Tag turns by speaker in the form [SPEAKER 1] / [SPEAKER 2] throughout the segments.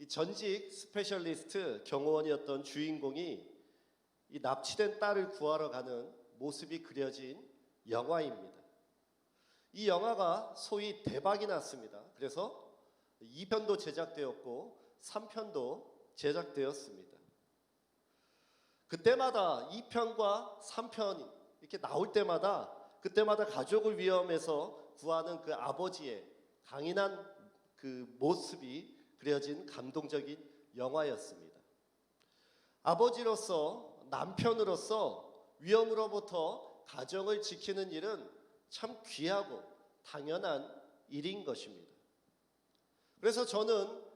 [SPEAKER 1] 전직 스페셜리스트 경호원이었던 주인공이 이 납치된 딸을 구하러 가는 모습이 그려진 영화입니다. 이 영화가 소위 대박이 났습니다. 그래서 2편도 제작되었고 3편도 제작되었습니다. 그때마다 2편과 3편 이렇게 나올 때마다 그때마다 가족을 위험해서 구하는 그 아버지의 강인한 그 모습이 그려진 감동적인 영화였습니다. 아버지로서 남편으로서 위험으로부터 가정을 지키는 일은 참 귀하고 당연한 일인 것입니다. 그래서 저는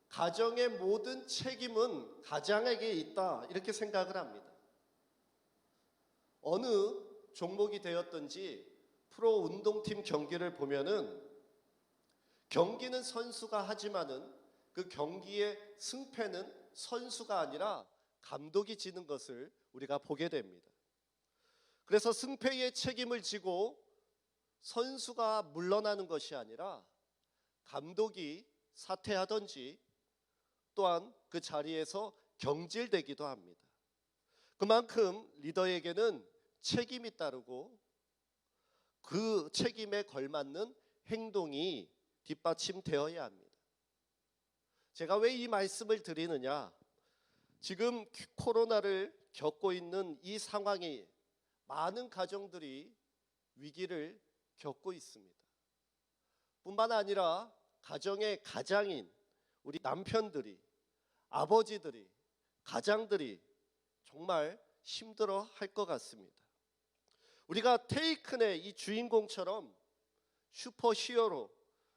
[SPEAKER 1] 가정의 모든 책임은 가장에게 있다 이렇게 생각을 합니다. 어느 종목이 되었든지 프로 운동팀 경기를 보면은 경기는 선수가 하지만은 그 경기의 승패는 선수가 아니라 감독이 지는 것을 우리가 보게 됩니다. 그래서 승패의 책임을 지고 선수가 물러나는 것이 아니라 감독이 사퇴하든지 또한 그 자리에서 경질되기도 합니다. 그만큼 리더에게는 책임이 따르고 그 책임에 걸맞는 행동이 뒷받침되어야 합니다. 제가 왜 이 말씀을 드리느냐? 지금 코로나를 겪고 있는 이 상황에 많은 가정들이 위기를 겪고 있습니다. 뿐만 아니라 가정의 가장인 우리 남편들이, 아버지들이, 가장들이 정말 힘들어 할 것 같습니다. 우리가 테이큰의 이 주인공처럼 슈퍼히어로,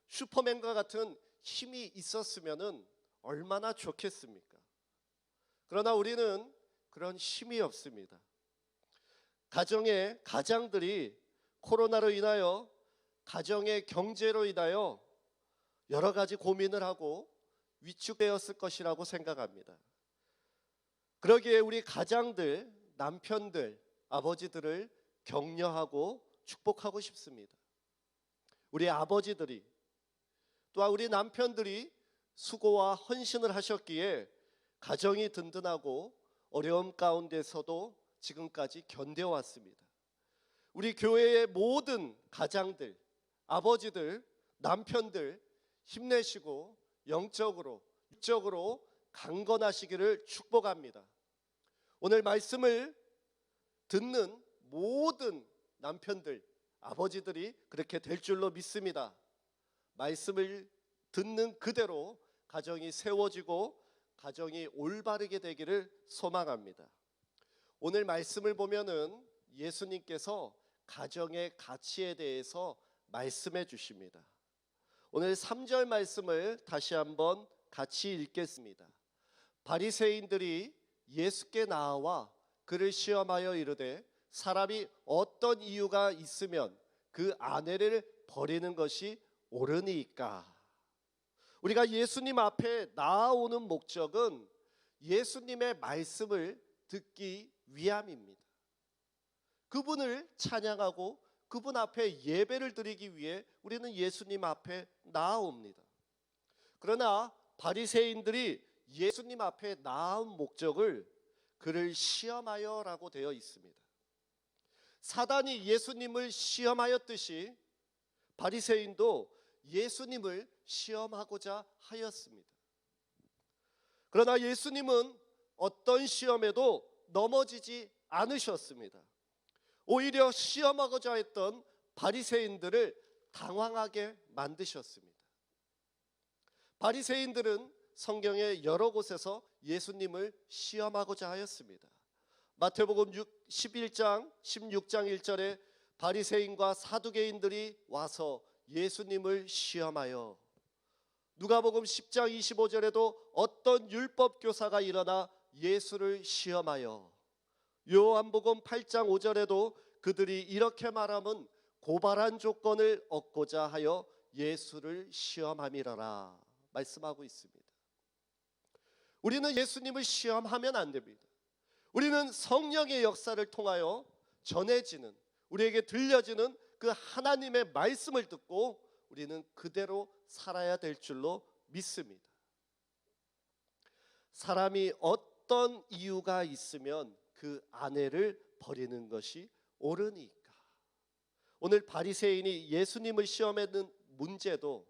[SPEAKER 1] 슈퍼맨과 같은 힘이 있었으면 얼마나 좋겠습니까? 그러나 우리는 그런 힘이 없습니다. 가정의 가장들이 코로나로 인하여 가정의 경제로 인하여 여러 가지 고민을 하고 위축되었을 것이라고 생각합니다. 그러기에 우리 가장들, 남편들, 아버지들을 격려하고 축복하고 싶습니다. 우리 아버지들이 또한 우리 남편들이 수고와 헌신을 하셨기에 가정이 든든하고 어려움 가운데서도 지금까지 견뎌왔습니다. 우리 교회의 모든 가장들, 아버지들, 남편들 힘내시고 영적으로, 육적으로 강건하시기를 축복합니다. 오늘 말씀을 듣는 모든 남편들, 아버지들이 그렇게 될 줄로 믿습니다. 말씀을 듣는 그대로 가정이 세워지고 가정이 올바르게 되기를 소망합니다. 오늘 말씀을 보면은 예수님께서 가정의 가치에 대해서 말씀해 주십니다. 오늘 3절 말씀을 다시 한번 같이 읽겠습니다. 바리새인들이 예수께 나와 그를 시험하여 이르되 사람이 어떤 이유가 있으면 그 아내를 버리는 것이 옳으니까. 우리가 예수님 앞에 나아오는 목적은 예수님의 말씀을 듣기 위함입니다. 그분을 찬양하고 그분 앞에 예배를 드리기 위해 우리는 예수님 앞에 나아옵니다. 그러나 바리새인들이 예수님 앞에 나아온 목적을 그를 시험하여라고 되어 있습니다. 사단이 예수님을 시험하였듯이 바리새인도 예수님을 시험하고자 하였습니다. 그러나 예수님은 어떤 시험에도 넘어지지 않으셨습니다. 오히려 시험하고자 했던 바리새인들을 당황하게 만드셨습니다. 바리새인들은 성경의 여러 곳에서 예수님을 시험하고자 하였습니다. 마태복음 11장 16장 1절에 바리새인과 사두개인들이 와서 예수님을 시험하여, 누가복음 10장 25절에도 어떤 율법 교사가 일어나 예수를 시험하여, 요한복음 8장 5절에도 그들이 이렇게 말하면 고발한 조건을 얻고자 하여 예수를 시험함이라라 말씀하고 있습니다. 우리는 예수님을 시험하면 안 됩니다. 우리는 성령의 역사를 통하여 전해지는, 우리에게 들려지는 그 하나님의 말씀을 듣고 우리는 그대로 살아야 될 줄로 믿습니다. 사람이 어떤 이유가 있으면 그 아내를 버리는 것이 옳으니까. 오늘 바리새인이 예수님을 시험하는 문제도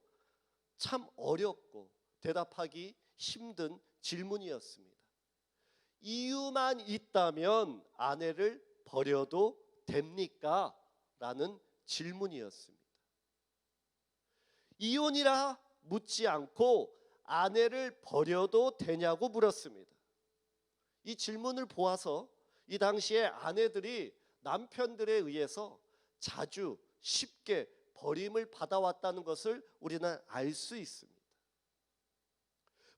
[SPEAKER 1] 참 어렵고 대답하기 힘든 질문이었습니다. 이유만 있다면 아내를 버려도 됩니까? 라는 질문이었습니다. 이혼이라 묻지 않고 아내를 버려도 되냐고 물었습니다. 이 질문을 보아서 이 당시에 아내들이 남편들에 의해서 자주 쉽게 버림을 받아왔다는 것을 우리는 알 수 있습니다.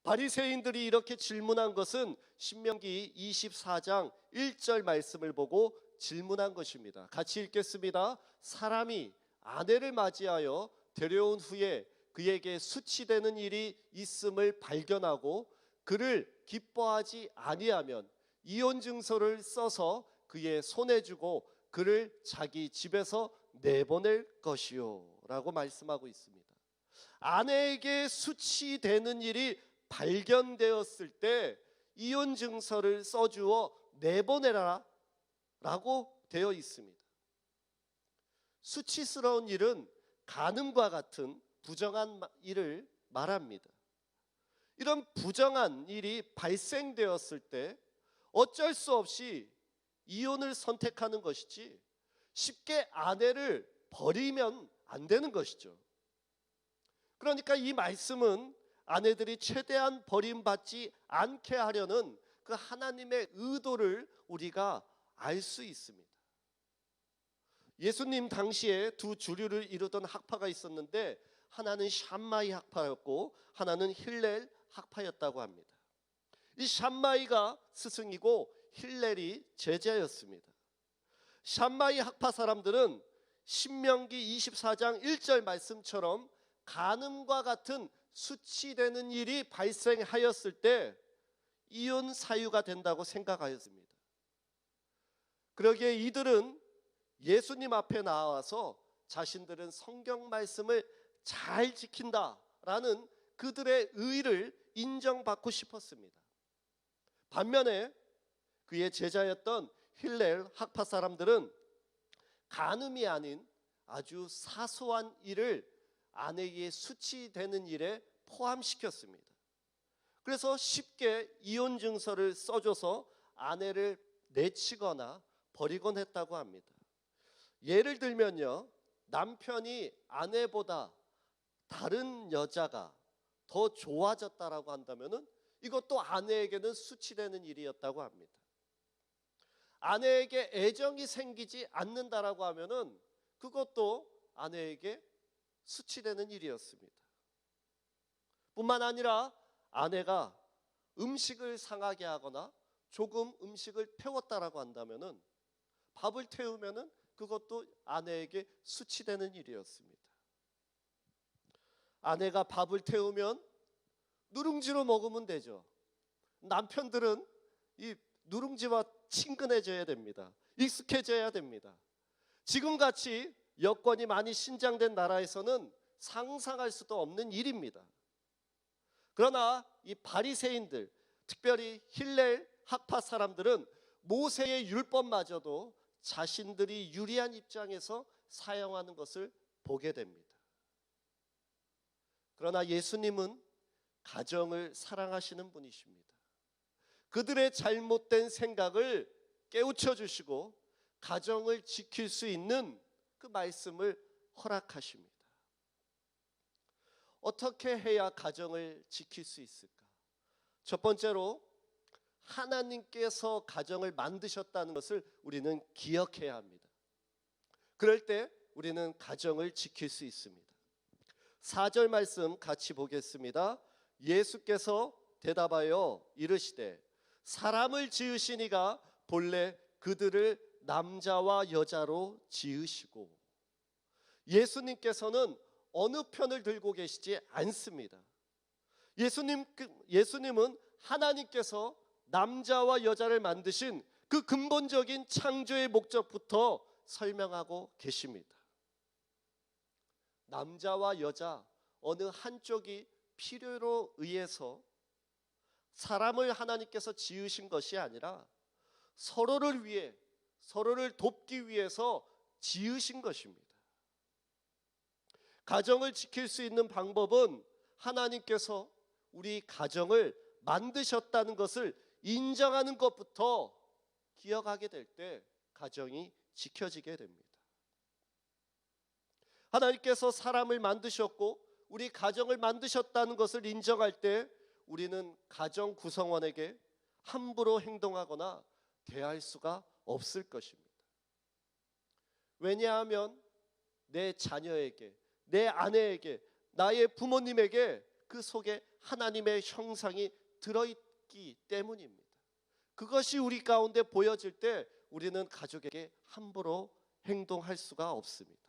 [SPEAKER 1] 바리새인들이 이렇게 질문한 것은 신명기 24장 1절 말씀을 보고 질문한 것입니다. 같이 읽겠습니다. 사람이 아내를 맞이하여 데려온 후에 그에게 수치되는 일이 있음을 발견하고 그를 기뻐하지 아니하면 이혼 증서를 써서 그의 손에 주고 그를 자기 집에서 내보낼 것이요 라고 말씀하고 있습니다. 아내에게 수치되는 일이 발견되었을 때 이혼 증서를 써주어 내보내라 라고 되어 있습니다. 수치스러운 일은 간음과 같은 부정한 일을 말합니다. 이런 부정한 일이 발생되었을 때 어쩔 수 없이 이혼을 선택하는 것이지 쉽게 아내를 버리면 안 되는 것이죠. 그러니까 이 말씀은 아내들이 최대한 버림받지 않게 하려는 그 하나님의 의도를 우리가 알 수 있습니다. 예수님 당시에 두 주류를 이루던 학파가 있었는데 하나는 샴마이 학파였고 하나는 힐렐 학파였다고 합니다. 이 샴마이가 스승이고 힐렐이 제자였습니다. 샴마이 학파 사람들은 신명기 24장 1절 말씀처럼 간음과 같은 수치되는 일이 발생하였을 때 이혼 사유가 된다고 생각하였습니다. 그러기에 이들은 예수님 앞에 나와서 자신들은 성경 말씀을 잘 지킨다라는 그들의 의의를 인정받고 싶었습니다. 반면에 그의 제자였던 힐렐 학파 사람들은 간음이 아닌 아주 사소한 일을 아내에게 수치되는 일에 포함시켰습니다. 그래서 쉽게 이혼 증서를 써줘서 아내를 내치거나 버리곤 했다고 합니다. 예를 들면요, 남편이 아내보다 다른 여자가 더 좋아졌다라고 한다면은 이것도 아내에게는 수치되는 일이었다고 합니다. 아내에게 애정이 생기지 않는다라고 하면은 그것도 아내에게 수치되는 일이었습니다. 뿐만 아니라 아내가 음식을 상하게 하거나 조금 음식을 태웠다라고 한다면은 밥을 태우면은 그것도 아내에게 수치되는 일이었습니다. 아내가 밥을 태우면 누룽지로 먹으면 되죠. 남편들은 이 누룽지와 친근해져야 됩니다. 익숙해져야 됩니다. 지금같이 여건이 많이 신장된 나라에서는 상상할 수도 없는 일입니다. 그러나 이 바리새인들, 특별히 힐렐 학파 사람들은 모세의 율법마저도 자신들이 유리한 입장에서 사용하는 것을 보게 됩니다. 그러나 예수님은 가정을 사랑하시는 분이십니다. 그들의 잘못된 생각을 깨우쳐 주시고 가정을 지킬 수 있는 그 말씀을 허락하십니다. 어떻게 해야 가정을 지킬 수 있을까? 첫 번째로 하나님께서 가정을 만드셨다는 것을 우리는 기억해야 합니다. 그럴 때 우리는 가정을 지킬 수 있습니다. 4절 말씀 같이 보겠습니다. 예수께서 대답하여 이르시되 사람을 지으시니가 본래 그들을 남자와 여자로 지으시고, 예수님께서는 어느 편을 들고 계시지 않습니다. 예수님은 하나님께서 남자와 여자를 만드신 그 근본적인 창조의 목적부터 설명하고 계십니다. 남자와 여자 어느 한쪽이 필요로 의해서 사람을 하나님께서 지으신 것이 아니라 서로를 위해, 서로를 돕기 위해서 지으신 것입니다. 가정을 지킬 수 있는 방법은 하나님께서 우리 가정을 만드셨다는 것을 인정하는 것부터 기억하게 될 때 가정이 지켜지게 됩니다. 하나님께서 사람을 만드셨고 우리 가정을 만드셨다는 것을 인정할 때 우리는 가정 구성원에게 함부로 행동하거나 대할 수가 없을 것입니다. 왜냐하면 내 자녀에게, 내 아내에게, 나의 부모님에게 그 속에 하나님의 형상이 들어있기 때문입니다. 그것이 우리 가운데 보여질 때 우리는 가족에게 함부로 행동할 수가 없습니다.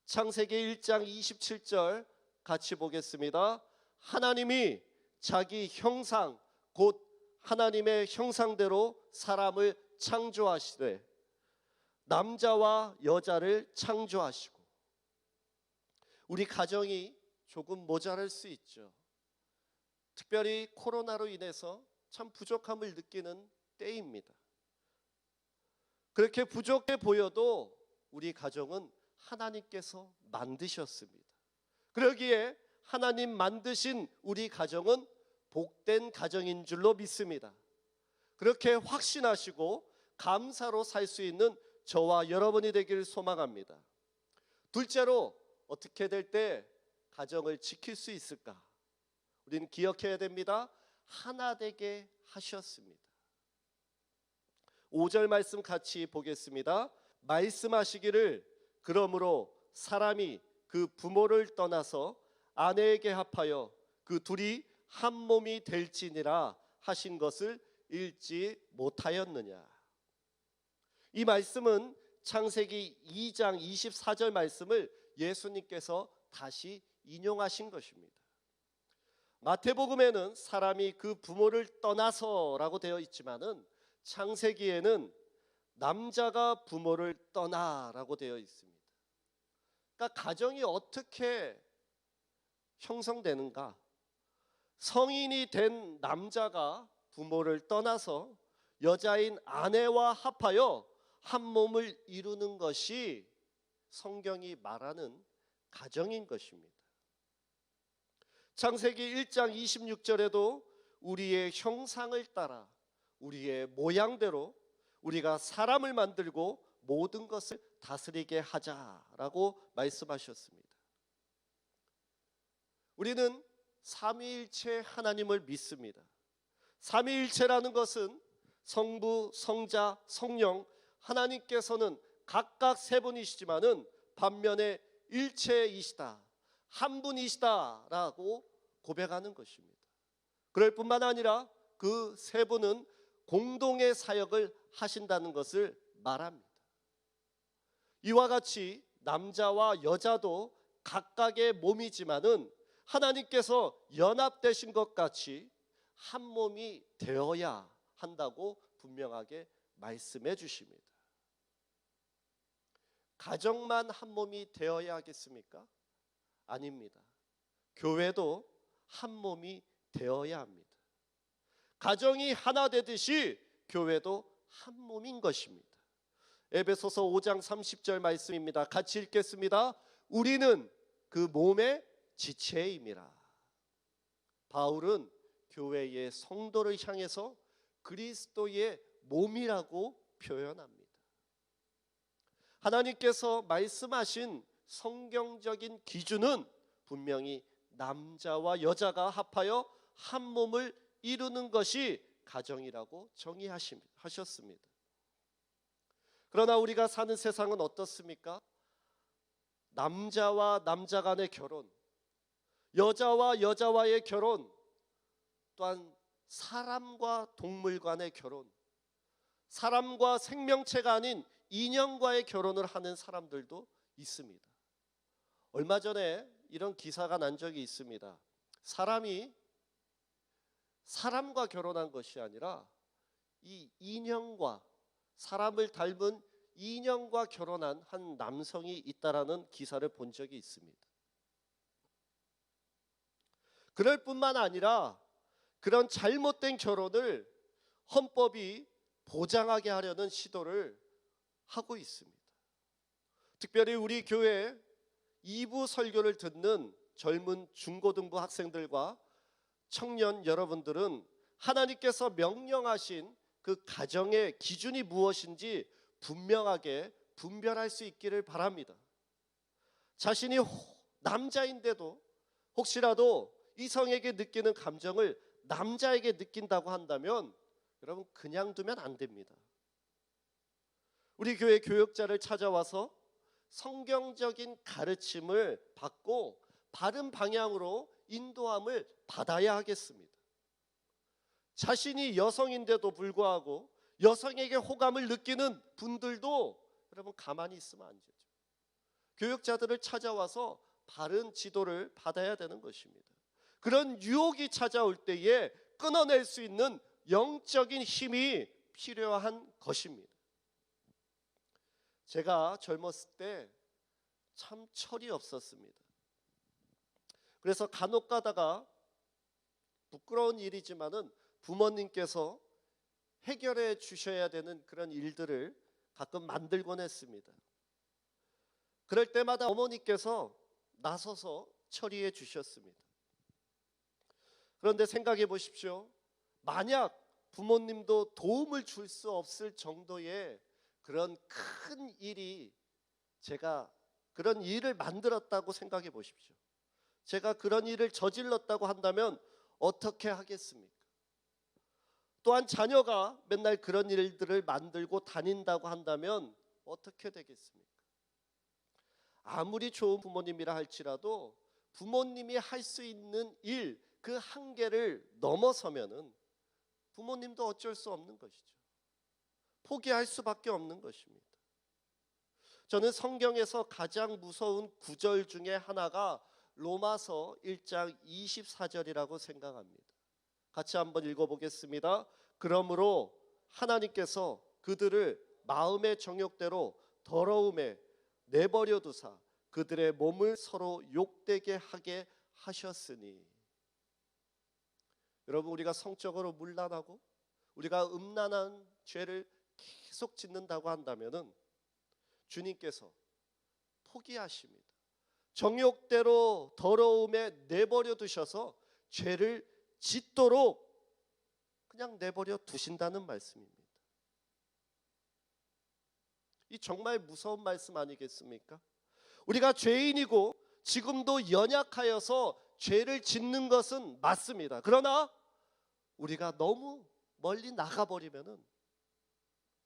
[SPEAKER 1] 창세기 1장 27절 같이 보겠습니다. 하나님이 자기 형상 곧 하나님의 형상대로 사람을 창조하시되 남자와 여자를 창조하시고. 우리 가정이 조금 모자랄 수 있죠. 특별히 코로나로 인해서 참 부족함을 느끼는 때입니다. 그렇게 부족해 보여도 우리 가정은 하나님께서 만드셨습니다. 그러기에 하나님 만드신 우리 가정은 복된 가정인 줄로 믿습니다. 그렇게 확신하시고 감사로 살 수 있는 저와 여러분이 되기를 소망합니다. 둘째로, 어떻게 될 때 가정을 지킬 수 있을까? 우리는 기억해야 됩니다. 하나 되게 하셨습니다. 5절 말씀 같이 보겠습니다. 말씀하시기를 그러므로 사람이 그 부모를 떠나서 아내에게 합하여 그 둘이 한 몸이 될지니라 하신 것을 읽지 못하였느냐. 이 말씀은 창세기 2장 24절 말씀을 예수님께서 다시 인용하신 것입니다. 마태복음에는 사람이 그 부모를 떠나서라고 되어 있지만은 창세기에는 남자가 부모를 떠나라고 되어 있습니다. 그러니까 가정이 어떻게 형성되는가? 성인이 된 남자가 부모를 떠나서 여자인 아내와 합하여 한 몸을 이루는 것이 성경이 말하는 가정인 것입니다. 창세기 1장 26절에도 우리의 형상을 따라 우리의 모양대로 우리가 사람을 만들고 모든 것을 다스리게 하자라고 말씀하셨습니다. 우리는 삼위일체 하나님을 믿습니다. 삼위일체라는 것은 성부, 성자, 성령, 하나님께서는 각각 세 분이시지만은 반면에 일체이시다, 한 분이시다라고 고백하는 것입니다. 그럴 뿐만 아니라 그 세 분은 공동의 사역을 하신다는 것을 말합니다. 이와 같이 남자와 여자도 각각의 몸이지만은 하나님께서 연합되신 것 같이 한 몸이 되어야 한다고 분명하게 말씀해 주십니다. 가정만 한 몸이 되어야 하겠습니까? 아닙니다. 교회도 한 몸이 되어야 합니다. 가정이 하나 되듯이 교회도 한 몸인 것입니다. 에베소서 5장 30절 말씀입니다. 같이 읽겠습니다. 우리는 그 몸의 지체임이라. 바울은 교회의 성도를 향해서 그리스도의 몸이라고 표현합니다. 하나님께서 말씀하신 성경적인 기준은 분명히 남자와 여자가 합하여 한 몸을 이루는 것이 가정이라고 정의하셨습니다. 그러나 우리가 사는 세상은 어떻습니까? 남자와 남자 간의 결혼, 여자와 여자와의 결혼, 또한 사람과 동물 간의 결혼, 사람과 생명체가 아닌 인형과의 결혼을 하는 사람들도 있습니다. 얼마 전에 이런 기사가 난 적이 있습니다. 사람이 사람과 결혼한 것이 아니라 이 인형과, 사람을 닮은 인형과 결혼한 한 남성이 있다라는 기사를 본 적이 있습니다. 그럴 뿐만 아니라 그런 잘못된 결혼을 헌법이 보장하게 하려는 시도를 하고 있습니다. 특별히 우리 교회 2부 설교를 듣는 젊은 중고등부 학생들과 청년 여러분들은 하나님께서 명령하신 그 가정의 기준이 무엇인지 분명하게 분별할 수 있기를 바랍니다. 자신이 남자인데도 혹시라도 이성에게 느끼는 감정을 남자에게 느낀다고 한다면 여러분 그냥 두면 안 됩니다. 우리 교회 교역자를 찾아와서 성경적인 가르침을 받고 바른 방향으로 인도함을 받아야 하겠습니다. 자신이 여성인데도 불구하고 여성에게 호감을 느끼는 분들도 여러분 가만히 있으면 안 되죠. 교역자들을 찾아와서 바른 지도를 받아야 되는 것입니다. 그런 유혹이 찾아올 때에 끊어낼 수 있는 영적인 힘이 필요한 것입니다. 제가 젊었을 때 참 철이 없었습니다. 그래서 간혹 가다가 부끄러운 일이지만은 부모님께서 해결해 주셔야 되는 그런 일들을 가끔 만들곤 했습니다. 그럴 때마다 어머니께서 나서서 처리해 주셨습니다. 그런데 생각해 보십시오. 만약 부모님도 도움을 줄 수 없을 정도의 그런 큰 일이 제가 그런 일을 만들었다고 생각해 보십시오. 제가 그런 일을 저질렀다고 한다면 어떻게 하겠습니까? 또한 자녀가 맨날 그런 일들을 만들고 다닌다고 한다면 어떻게 되겠습니까? 아무리 좋은 부모님이라 할지라도 부모님이 할 수 있는 일, 그 한계를 넘어서면은 부모님도 어쩔 수 없는 것이죠. 포기할 수밖에 없는 것입니다. 저는 성경에서 가장 무서운 구절 중에 하나가 로마서 1장 24절이라고 생각합니다. 같이 한번 읽어보겠습니다. 그러므로 하나님께서 그들을 마음의 정욕대로 더러움에 내버려 두사 그들의 몸을 서로 욕되게 하게 하셨으니. 여러분, 우리가 성적으로 문란하고 우리가 음란한 죄를 계속 짓는다고 한다면은 주님께서 포기하십니다. 정욕대로 더러움에 내버려 두셔서 죄를 짓도록 그냥 내버려 두신다는 말씀입니다. 이 정말 무서운 말씀 아니겠습니까? 우리가 죄인이고 지금도 연약하여서 죄를 짓는 것은 맞습니다. 그러나 우리가 너무 멀리 나가버리면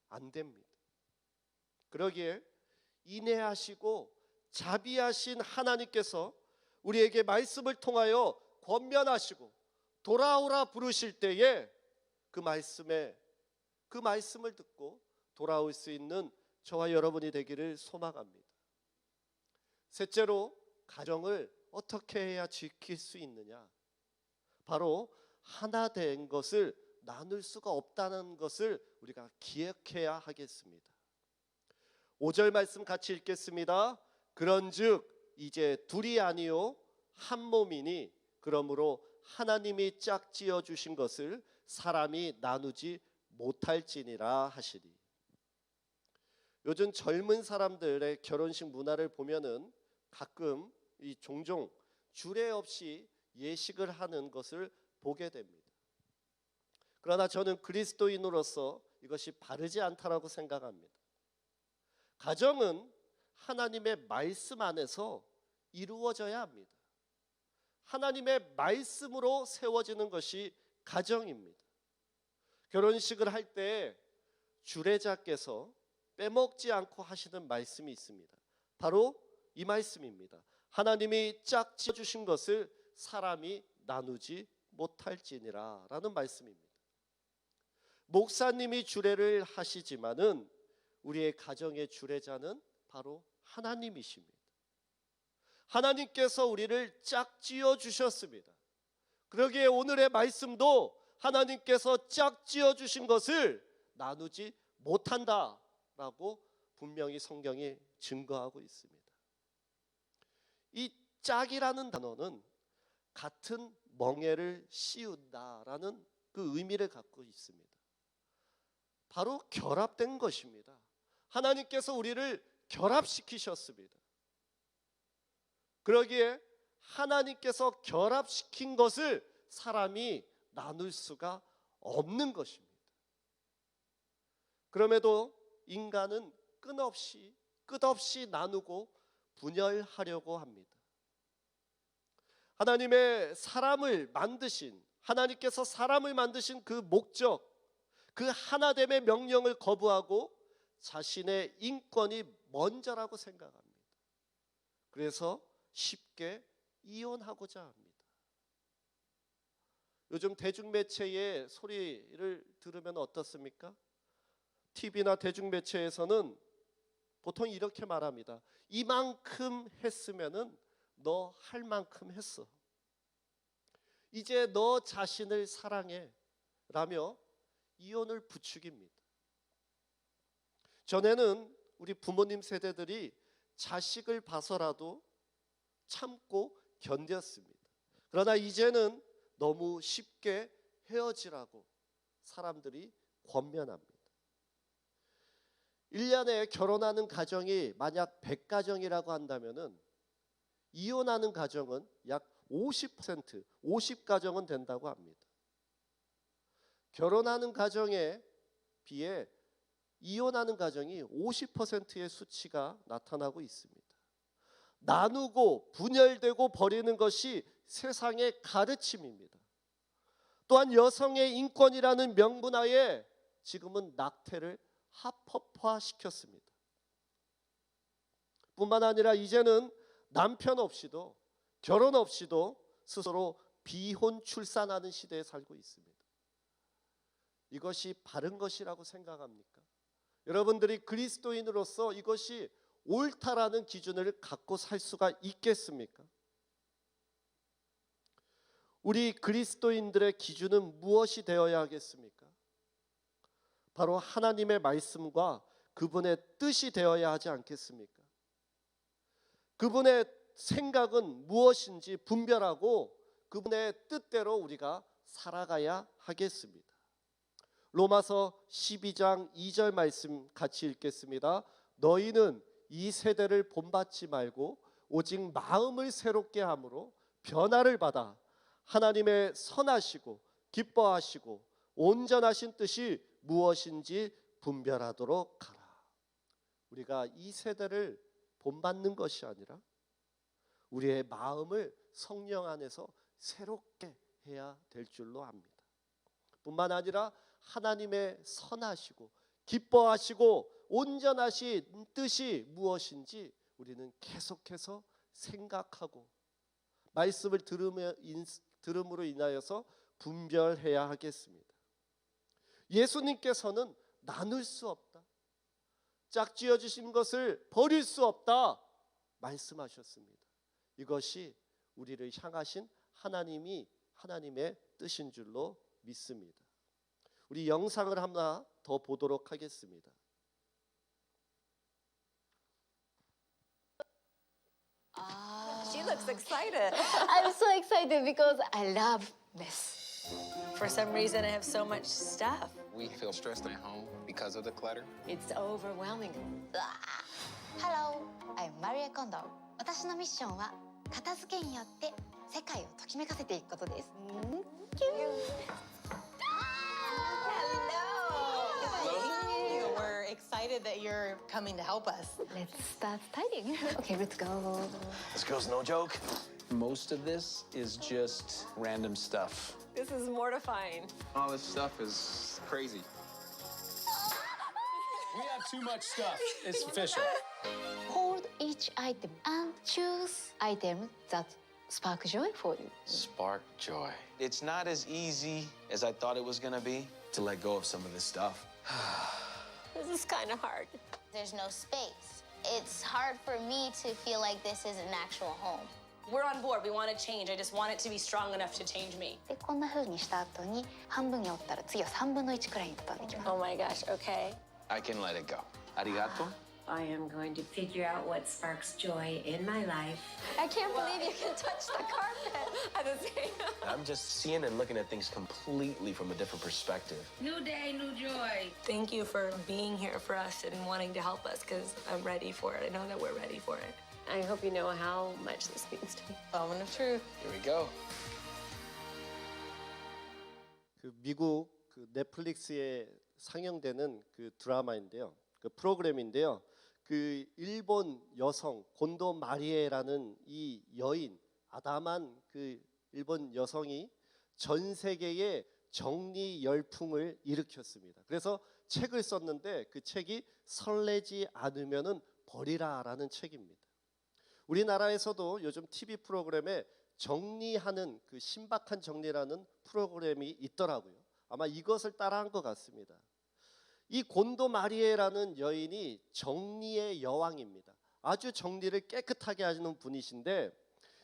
[SPEAKER 1] 안 됩니다. 그러기에 인애하시고 자비하신 하나님께서 우리에게 말씀을 통하여 권면하시고 돌아오라 부르실 때에 그 말씀을 듣고 돌아올 수 있는 저와 여러분이 되기를 소망합니다. 셋째로, 가정을 어떻게 해야 지킬 수 있느냐? 바로 하나 된 것을 나눌 수가 없다는 것을 우리가 기억해야 하겠습니다. 5절 말씀 같이 읽겠습니다. 그런즉 이제 둘이 아니요 한 몸이니 그러므로 하나님이 짝지어 주신 것을 사람이 나누지 못할지니라 하시리. 요즘 젊은 사람들의 결혼식 문화를 보면은 가끔 종종 주례 없이 예식을 하는 것을 보게 됩니다. 그러나 저는 그리스도인으로서 이것이 바르지 않다라고 생각합니다. 가정은 하나님의 말씀 안에서 이루어져야 합니다. 하나님의 말씀으로 세워지는 것이 가정입니다. 결혼식을 할 때 주례자께서 빼먹지 않고 하시는 말씀이 있습니다. 바로 이 말씀입니다. 하나님이 짝지어 주신 것을 사람이 나누지 못할지니라 라는 말씀입니다. 목사님이 주례를 하시지만은 우리의 가정의 주례자는 바로 하나님이십니다. 하나님께서 우리를 짝지어 주셨습니다. 그러기에 오늘의 말씀도 하나님께서 짝지어 주신 것을 나누지 못한다라고 분명히 성경이 증거하고 있습니다. 이 짝이라는 단어는 같은 멍에를 씌운다라는 그 의미를 갖고 있습니다. 바로 결합된 것입니다. 하나님께서 우리를 결합시키셨습니다. 그러기에 하나님께서 결합시킨 것을 사람이 나눌 수가 없는 것입니다. 그럼에도 인간은 끝없이 나누고 분열하려고 합니다. 하나님께서 사람을 만드신 그 목적, 그 하나됨의 명령을 거부하고 자신의 인권이 먼저라고 생각합니다. 그래서 쉽게 이혼하고자 합니다. 요즘 대중매체의 소리를 들으면 어떻습니까? TV나 대중매체에서는 보통 이렇게 말합니다. 이만큼 했으면은 너 할 만큼 했어. 이제 너 자신을 사랑해 라며 이혼을 부추깁니다. 전에는 우리 부모님 세대들이 자식을 봐서라도 참고 견뎠습니다. 그러나 이제는 너무 쉽게 헤어지라고 사람들이 권면합니다. 1년에 결혼하는 가정이 만약 100가정이라고 한다면은 이혼하는 가정은 약 50%, 50가정은 된다고 합니다. 결혼하는 가정에 비해 이혼하는 가정이 50%의 수치가 나타나고 있습니다. 나누고 분열되고 버리는 것이 세상의 가르침입니다. 또한 여성의 인권이라는 명분하에 지금은 낙태를 합법화시켰습니다. 뿐만 아니라 이제는 남편 없이도 결혼 없이도 스스로 비혼 출산하는 시대에 살고 있습니다. 이것이 바른 것이라고 생각합니까? 여러분들이 그리스도인으로서 이것이 옳다라는 기준을 갖고 살 수가 있겠습니까? 우리 그리스도인들의 기준은 무엇이 되어야 하겠습니까? 바로 하나님의 말씀과 그분의 뜻이 되어야 하지 않겠습니까? 그분의 생각은 무엇인지 분별하고 그분의 뜻대로 우리가 살아가야 하겠습니다. 로마서 12장 2절 말씀 같이 읽겠습니다. 너희는 이 세대를 본받지 말고 오직 마음을 새롭게 함으로 변화를 받아 하나님의 선하시고 기뻐하시고 온전하신 뜻이 무엇인지 분별하도록 하라. 우리가 이 세대를 본받는 것이 아니라 우리의 마음을 성령 안에서 새롭게 해야 될 줄로 압니다. 뿐만 아니라 하나님의 선하시고 기뻐하시고 온전하신 뜻이 무엇인지 우리는 계속해서 생각하고 말씀을 들음으로 인하여서 분별해야 하겠습니다. 예수님께서는 나눌 수 없다, 짝지어 주신 것을 버릴 수 없다 말씀하셨습니다. 이것이 우리를 향하신 하나님의 뜻인 줄로 믿습니다. 우리 영상을 하나 더 보도록 하겠습니다.
[SPEAKER 2] She looks excited.
[SPEAKER 3] I'm so excited because I love mess.
[SPEAKER 2] For some reason, I have so much stuff.
[SPEAKER 4] We feel stressed at home because of the clutter.
[SPEAKER 2] It's overwhelming.
[SPEAKER 3] Hello, I'm Maria Kondo. 私のミッションは片付けによって世界をときめかせていくことです。
[SPEAKER 2] Hello. We're excited that you're coming to help us.
[SPEAKER 3] Let's start tidying. Okay, let's go.
[SPEAKER 5] This girl's no joke. Most of this is just random stuff.
[SPEAKER 2] This is mortifying.
[SPEAKER 4] All this stuff is crazy.
[SPEAKER 5] We have too much stuff. It's official.
[SPEAKER 3] Hold each item and choose item that spark joy for you.
[SPEAKER 5] Spark joy. It's not as easy as I thought it was gonna be to let go of some of this stuff.
[SPEAKER 2] This is kind of hard.
[SPEAKER 6] There's no space. It's hard for me to feel like this is an actual home.
[SPEAKER 7] We're on board. We want to change. I just want it to be strong enough to change me.
[SPEAKER 3] でこんな風にした後に半分に折ったら次は3分の1くらいに畳んでいきます。
[SPEAKER 7] Oh my gosh. Okay.
[SPEAKER 5] I can let it go. Arigato.
[SPEAKER 8] I am going to figure out what sparks joy in my life.
[SPEAKER 7] I can't believe you can touch the carpet at the same time.
[SPEAKER 5] I'm just seeing and looking at things completely from a different perspective.
[SPEAKER 8] New day, new joy.
[SPEAKER 7] Thank you for being here for us and wanting to help us because I'm ready for it. I know that we're ready for it. I hope you know how much this means to me.
[SPEAKER 2] Moment of truth.
[SPEAKER 5] Here we go.
[SPEAKER 1] 그 미국 그 넷플릭스에 상영되는 그 드라마인데요. 그 프로그램인데요. 그 일본 여성 곤도 마리에라는 이 여인 아담한 그 일본 여성이 전 세계에 정리 열풍을 일으켰습니다. 그래서 책을 썼는데 그 책이 설레지 않으면은 버리라라는 책입니다. 우리나라에서도 요즘 TV 프로그램에 정리하는 그 신박한 정리라는 프로그램이 있더라고요. 아마 이것을 따라한 것 같습니다. 이 곤도 마리에라는 여인이 정리의 여왕입니다. 아주 정리를 깨끗하게 하시는 분이신데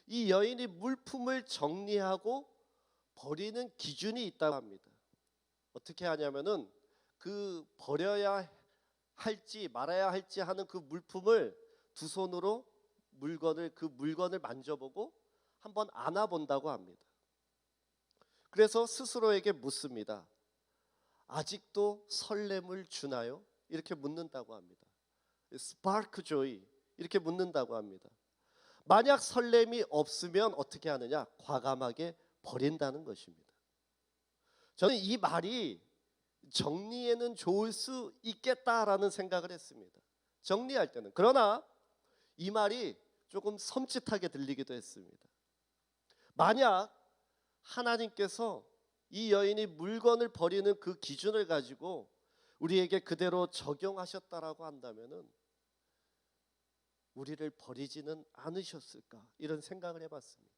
[SPEAKER 1] 이 여인이 물품을 정리하고 버리는 기준이 있다고 합니다. 어떻게 하냐면은 그 버려야 할지 말아야 할지 하는 그 물품을 두 손으로 그 물건을 만져보고 한번 안아본다고 합니다. 그래서 스스로에게 묻습니다. 아직도 설렘을 주나요? 이렇게 묻는다고 합니다. 스파크 조이 이렇게 묻는다고 합니다. 만약 설렘이 없으면 어떻게 하느냐? 과감하게 버린다는 것입니다. 저는 이 말이 정리에는 좋을 수 있겠다라는 생각을 했습니다. 정리할 때는. 그러나 이 말이 조금 섬찟하게 들리기도 했습니다. 만약 하나님께서 이 여인이 물건을 버리는 그 기준을 가지고 우리에게 그대로 적용하셨다라고 한다면은 우리를 버리지는 않으셨을까 이런 생각을 해봤습니다.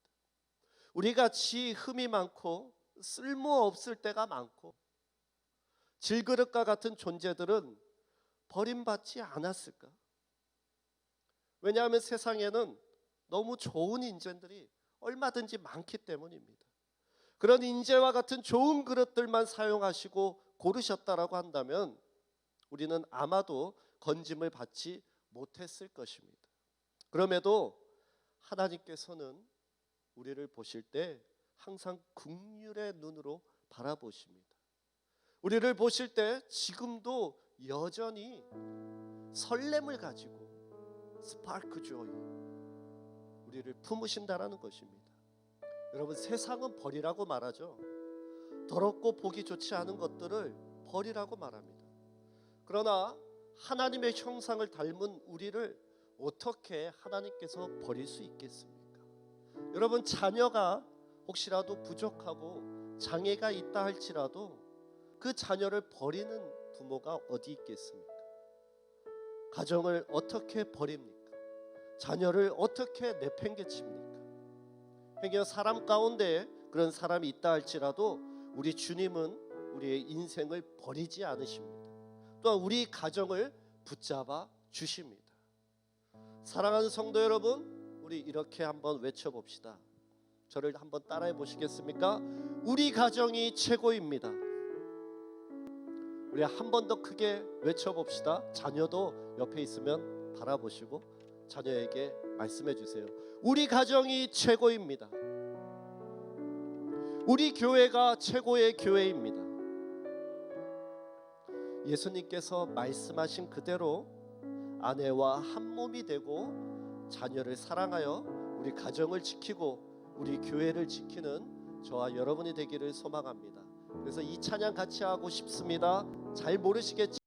[SPEAKER 1] 우리 같이 흠이 많고 쓸모없을 때가 많고 질그릇과 같은 존재들은 버림받지 않았을까? 왜냐하면 세상에는 너무 좋은 인재들이 얼마든지 많기 때문입니다. 그런 인재와 같은 좋은 그릇들만 사용하시고 고르셨다라고 한다면 우리는 아마도 건짐을 받지 못했을 것입니다. 그럼에도 하나님께서는 우리를 보실 때 항상 긍휼의 눈으로 바라보십니다. 우리를 보실 때 지금도 여전히 설렘을 가지고 스파크 조이 우리를 품으신다라는 것입니다. 여러분 세상은 버리라고 말하죠. 더럽고 보기 좋지 않은 것들을 버리라고 말합니다. 그러나 하나님의 형상을 닮은 우리를 어떻게 하나님께서 버릴 수 있겠습니까? 여러분 자녀가 혹시라도 부족하고 장애가 있다 할지라도 그 자녀를 버리는 부모가 어디 있겠습니까? 가정을 어떻게 버립니까? 자녀를 어떻게 내팽개칩니까? 행여 사람 가운데 그런 사람이 있다 할지라도 우리 주님은 우리의 인생을 버리지 않으십니다. 또한 우리 가정을 붙잡아 주십니다. 사랑하는 성도 여러분, 우리 이렇게 한번 외쳐봅시다. 저를 한번 따라해 보시겠습니까? 우리 가정이 최고입니다. 우리 한 번 더 크게 외쳐봅시다. 자녀도 옆에 있으면 바라보시고 자녀에게 말씀해 주세요. 우리 가정이 최고입니다. 우리 교회가 최고의 교회입니다. 예수님께서 말씀하신 그대로 아내와 한 몸이 되고 자녀를 사랑하여 우리 가정을 지키고 우리 교회를 지키는 저와 여러분이 되기를 소망합니다. 그래서 이 찬양 같이 하고 싶습니다. 잘 모르시겠지만